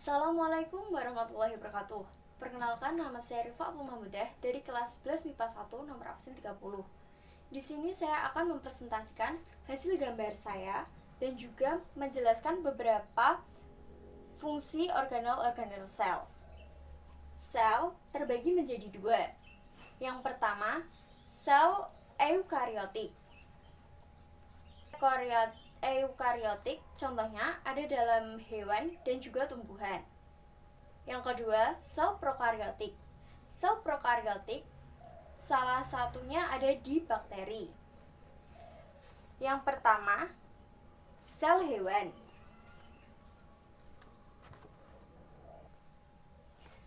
Assalamualaikum warahmatullahi wabarakatuh. Perkenalkan, nama saya Rifa Abdul Mahmudah dari kelas 11 MIPA 1 nomor absen 30. Di sini saya akan mempresentasikan hasil gambar saya dan juga menjelaskan beberapa fungsi organel-organel sel. Sel terbagi menjadi dua. Yang pertama, sel eukariotik. Eukariotik contohnya ada dalam hewan dan juga tumbuhan. Yang kedua, sel prokariotik. Sel prokariotik salah satunya ada di bakteri. Yang pertama, sel hewan.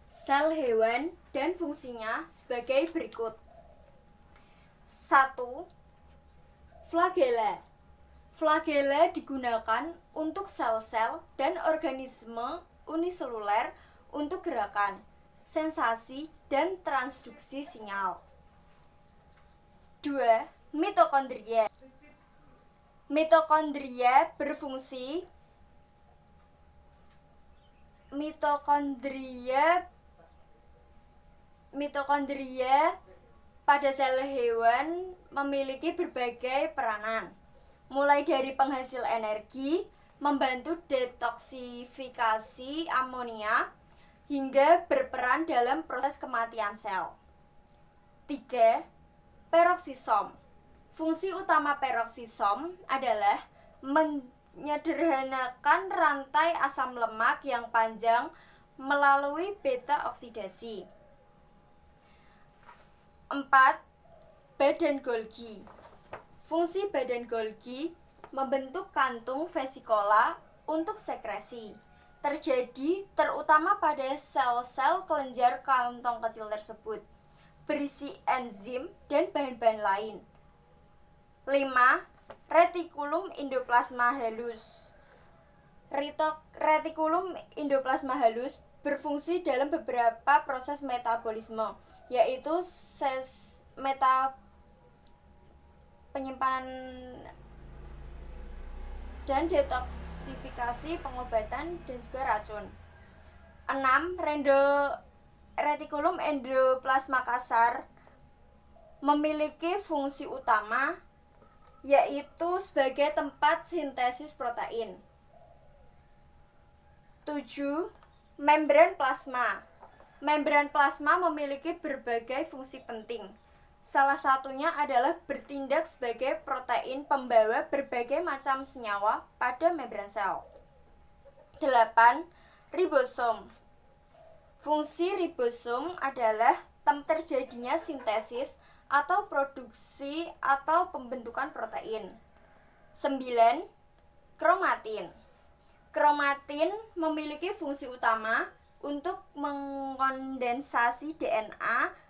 Sel hewan dan fungsinya sebagai berikut. 1. Flagela. Flagela digunakan untuk sel-sel dan organisme uniseluler untuk gerakan, sensasi, dan transduksi sinyal. 2. Mitokondria. Mitokondria pada sel hewan memiliki berbagai peranan, mulai dari penghasil energi, membantu detoksifikasi amonia, hingga berperan dalam proses kematian sel. 3. Peroksisom. Fungsi utama peroksisom adalah menyederhanakan rantai asam lemak yang panjang melalui beta oksidasi. 4. Badan Golgi. Fungsi badan Golgi membentuk kantung vesikola untuk sekresi. Terjadi terutama pada sel-sel kelenjar kantong kecil tersebut, berisi enzim dan bahan-bahan lain. 5. Retikulum endoplasma halus. Retikulum endoplasma halus berfungsi dalam beberapa proses metabolisme, yaitu penyimpanan dan detoksifikasi, pengobatan, dan juga racun. 6. Retikulum endoplasma kasar memiliki fungsi utama, yaitu sebagai tempat sintesis protein. 7. Membran plasma. Membran plasma memiliki berbagai fungsi penting. Salah satunya adalah bertindak sebagai protein pembawa berbagai macam senyawa pada membran sel. 8. Ribosom. Fungsi ribosom adalah terjadinya sintesis atau produksi atau pembentukan protein. 9. Kromatin. Kromatin memiliki fungsi utama untuk mengkondensasi DNA,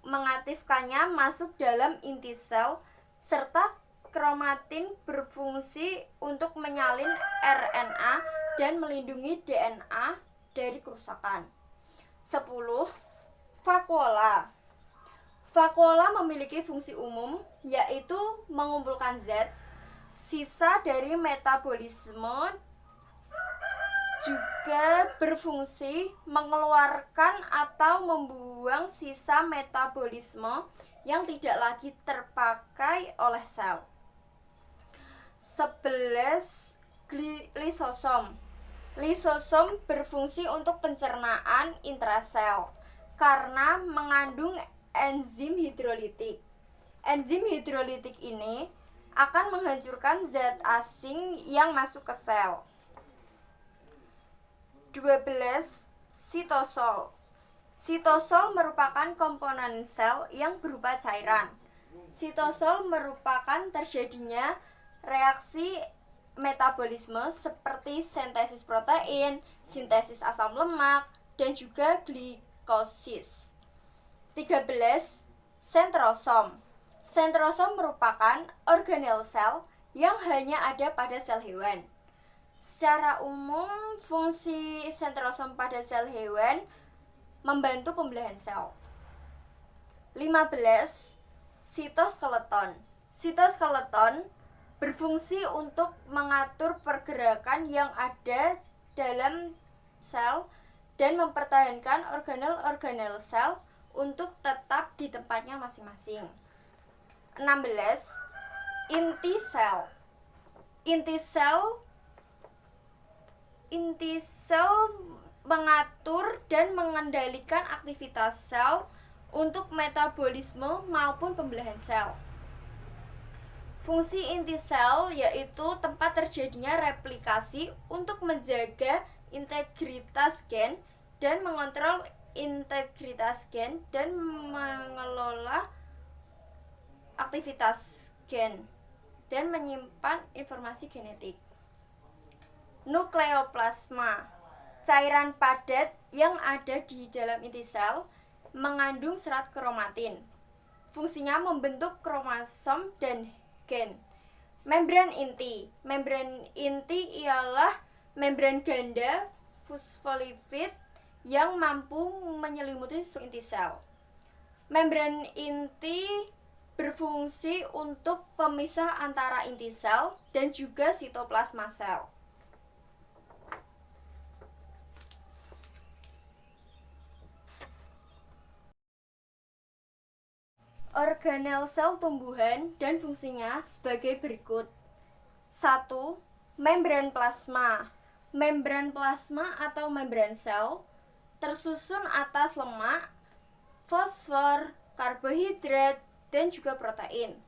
mengaktifkannya masuk dalam inti sel, serta kromatin berfungsi untuk menyalin RNA dan melindungi DNA dari kerusakan. 10. Vakuola. Vakuola memiliki fungsi umum, yaitu mengumpulkan zat sisa dari metabolisme, juga berfungsi mengeluarkan atau membuang sisa metabolisme yang tidak lagi terpakai oleh sel. 11. Lisosom. Lisosom berfungsi untuk pencernaan intrasel karena mengandung enzim hidrolitik. Enzim hidrolitik ini akan menghancurkan zat asing yang masuk ke sel. 12. Sitosol. Sitosol merupakan komponen sel yang berupa cairan. Sitosol merupakan terjadinya reaksi metabolisme seperti sintesis protein, sintesis asam lemak, dan juga glikosis. 13. Sentrosom. Sentrosom merupakan organel sel yang hanya ada pada sel hewan. Secara umum, fungsi sentrosom pada sel hewan membantu pembelahan sel. 15. Sitoskeleton. Sitoskeleton berfungsi untuk mengatur pergerakan yang ada dalam sel dan mempertahankan organel-organel sel untuk tetap di tempatnya masing-masing. 16. Inti sel. Inti sel mengatur dan mengendalikan aktivitas sel untuk metabolisme maupun pembelahan sel. Fungsi inti sel yaitu tempat terjadinya replikasi untuk menjaga integritas gen dan mengontrol integritas gen dan mengelola aktivitas gen dan menyimpan informasi genetik. Nukleoplasma, cairan padat yang ada di dalam inti sel mengandung serat kromatin. Fungsinya membentuk kromosom dan gen. Membran inti ialah membran ganda fosfolipid yang mampu menyelimuti inti sel. Membran inti berfungsi untuk pemisah antara inti sel dan juga sitoplasma sel. Organel sel tumbuhan dan fungsinya sebagai berikut. 1. Membran plasma. Membran plasma atau membran sel tersusun atas lemak, fosfor, karbohidrat, dan juga protein.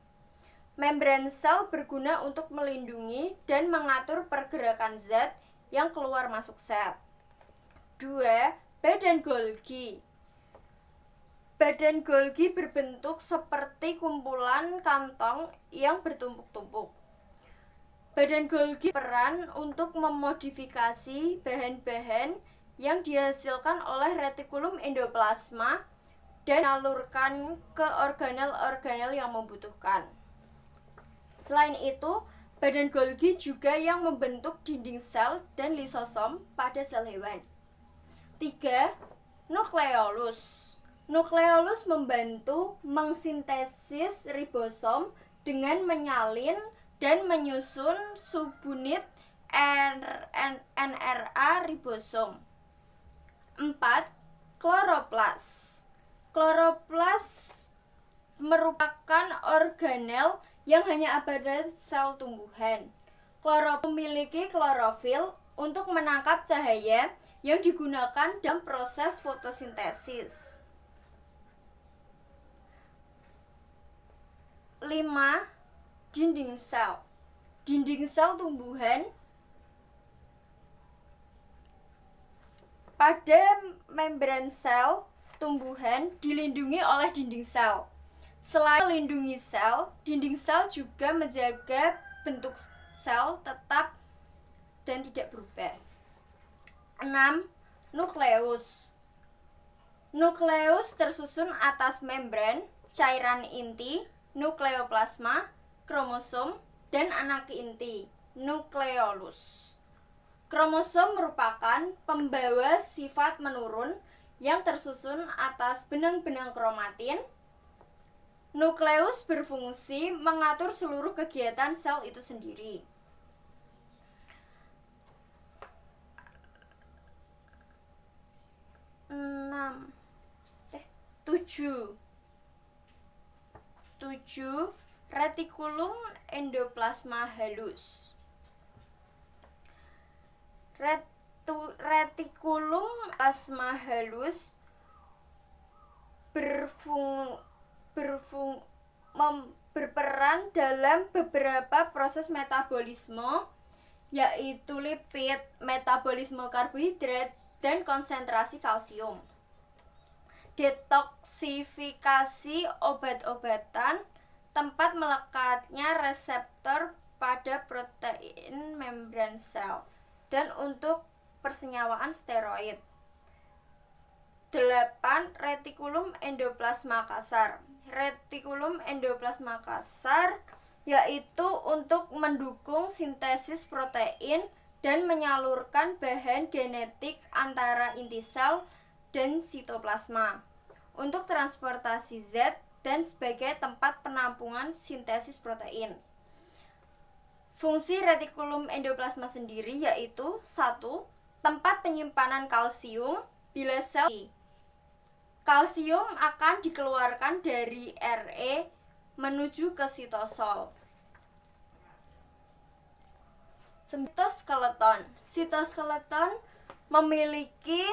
Membran sel berguna untuk melindungi dan mengatur pergerakan zat yang keluar masuk sel. 2. Badan Golgi. Badan Golgi berbentuk seperti kumpulan kantong yang bertumpuk-tumpuk. Badan Golgi peran untuk memodifikasi bahan-bahan yang dihasilkan oleh retikulum endoplasma dan menyalurkan ke organel-organel yang membutuhkan. Selain itu, badan Golgi juga yang membentuk dinding sel dan lisosom pada sel hewan. 3. Nukleolus. Nukleolus membantu mengsintesis ribosom dengan menyalin dan menyusun subunit NRA ribosom. 4. Kloroplas. Kloroplas merupakan organel yang hanya ada pada sel tumbuhan. Kloroplas memiliki klorofil untuk menangkap cahaya yang digunakan dalam proses fotosintesis. 5. Dinding sel. Dinding sel tumbuhan pada membran sel tumbuhan dilindungi oleh dinding sel. Selain melindungi sel, dinding sel juga menjaga bentuk sel tetap dan tidak berubah. 6. Nukleus. Nukleus tersusun atas membran, cairan inti, nukleoplasma, kromosom, dan anak inti, nukleolus. Kromosom merupakan pembawa sifat menurun yang tersusun atas benang-benang kromatin. Nukleus berfungsi mengatur seluruh kegiatan sel itu sendiri. 7. Retikulum endoplasma halus. Retikulum plasma halus berperan dalam beberapa proses metabolisme, yaitu lipid, metabolisme karbohidrat, dan konsentrasi kalsium. Detoksifikasi obat-obatan, tempat melekatnya reseptor pada protein membran sel, dan untuk persenyawaan steroid. 8. Retikulum endoplasma kasar. Retikulum endoplasma kasar yaitu untuk mendukung sintesis protein dan menyalurkan bahan genetik antara inti sel dan sitoplasma untuk transportasi zat dan sebagai tempat penampungan sintesis protein. Fungsi retikulum endoplasma sendiri yaitu 1. tempat penyimpanan kalsium. Bila sel kalsium akan dikeluarkan dari Re menuju ke sitosol. Sitoskeleton. Sitoskeleton memiliki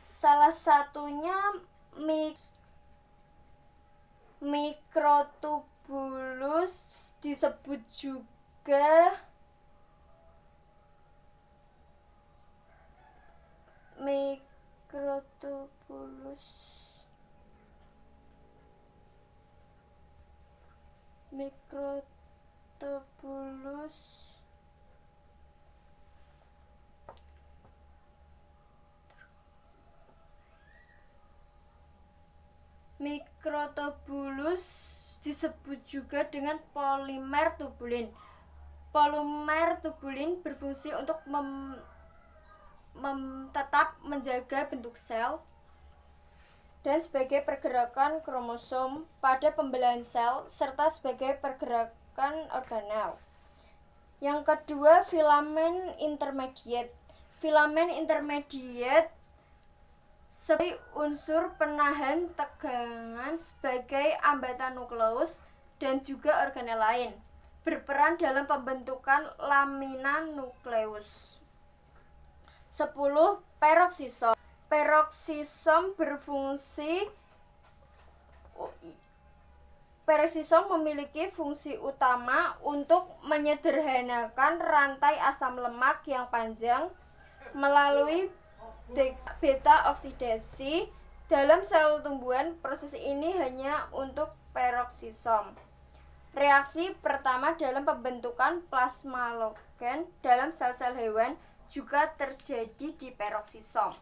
salah satunya mikrotubulus, disebut juga mikrotubulus disebut juga dengan polimer tubulin. Polimer tubulin berfungsi untuk tetap menjaga bentuk sel dan sebagai pergerakan kromosom pada pembelahan sel serta sebagai pergerakan organel. Yang kedua, filamen intermediate. Filamen intermediate sebagai unsur penahan tegangan sebagai ambatan nukleus dan juga organel lain, berperan dalam pembentukan lamina nukleus. 10. Peroksisom. Peroksisom memiliki fungsi utama untuk menyederhanakan rantai asam lemak yang panjang melalui beta oksidasi dalam sel tumbuhan. Proses ini hanya untuk peroksisom. Reaksi pertama dalam pembentukan plasmalogen dalam sel-sel hewan juga terjadi di peroksisom.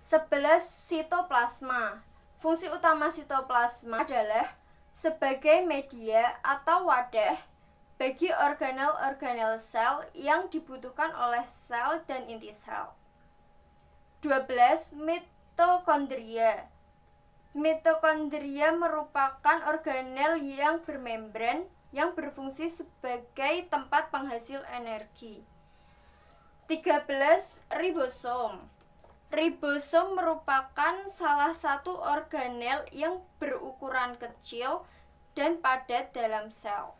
11. Sitoplasma. Fungsi utama sitoplasma adalah sebagai media atau wadah bagi organel-organel sel yang dibutuhkan oleh sel dan inti sel. 12. Mitokondria. Mitokondria merupakan organel yang bermembran yang berfungsi sebagai tempat penghasil energi. 13. Ribosom. Ribosom merupakan salah satu organel yang berukuran kecil dan padat dalam sel.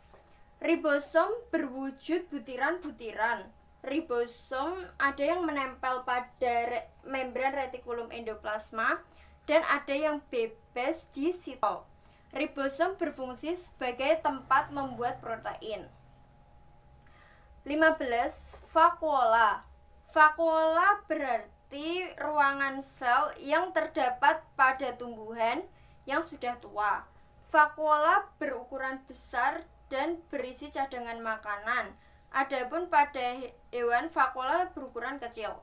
Ribosom berwujud butiran-butiran. Ribosom ada yang menempel pada membran retikulum endoplasma dan ada yang bebas di sitol. Ribosom berfungsi sebagai tempat membuat protein. 15. Vakuola. Vakuola berarti ruangan sel yang terdapat pada tumbuhan yang sudah tua. Vakuola berukuran besar dan berisi cadangan makanan. Adapun pada hewan, vakuola berukuran kecil.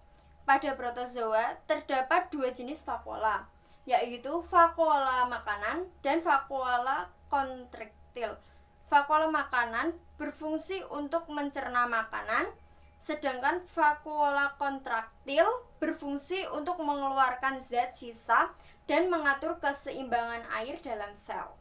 Pada protozoa terdapat dua jenis vakuola, yaitu vakuola makanan dan vakuola kontraktil. Vakuola makanan berfungsi untuk mencerna makanan, sedangkan vakuola kontraktil berfungsi untuk mengeluarkan zat sisa dan mengatur keseimbangan air dalam sel.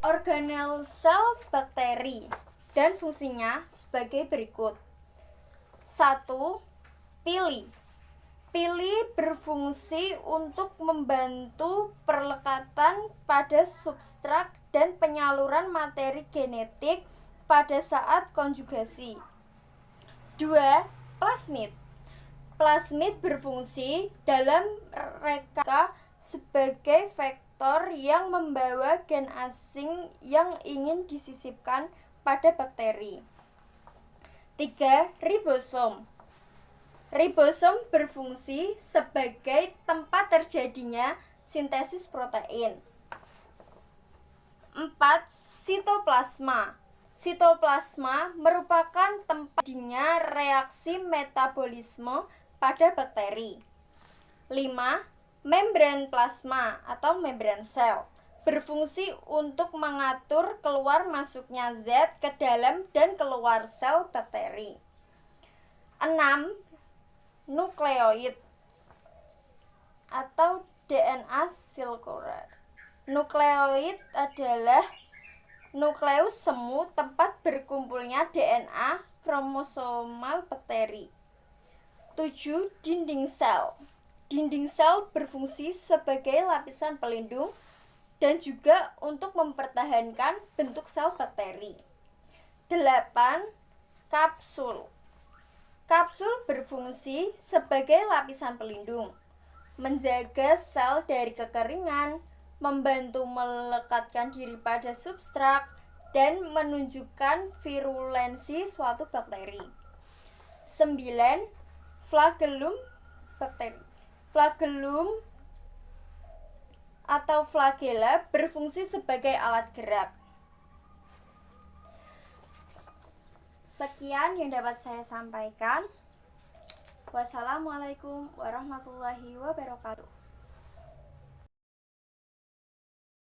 Organel sel bakteri dan fungsinya sebagai berikut. 1. Pili. Pili berfungsi untuk membantu perlekatan pada substrat dan penyaluran materi genetik pada saat konjugasi. 2. Plasmid. Plasmid berfungsi dalam reka sebagai vektor yang membawa gen asing yang ingin disisipkan pada bakteri. 3. Ribosom. Ribosom berfungsi sebagai tempat terjadinya sintesis protein. 4. Sitoplasma. Sitoplasma merupakan tempat terjadinya reaksi metabolisme pada bakteri. 5. Membran plasma atau membran sel berfungsi untuk mengatur keluar masuknya zat ke dalam dan keluar sel bakteri. 6 nukleoid atau DNA sirkular. Nukleoid adalah nukleus semu, tempat berkumpulnya DNA kromosomal bakteri. 7. Dinding sel. Dinding sel berfungsi sebagai lapisan pelindung dan juga untuk mempertahankan bentuk sel bakteri. 8. Kapsul. Kapsul berfungsi sebagai lapisan pelindung, menjaga sel dari kekeringan, membantu melekatkan diri pada substrat, dan menunjukkan virulensi suatu bakteri. 9. Flagellum bakteri. Flagellum atau flagella berfungsi sebagai alat gerak. Sekian yang dapat saya sampaikan. Wassalamualaikum warahmatullahi wabarakatuh.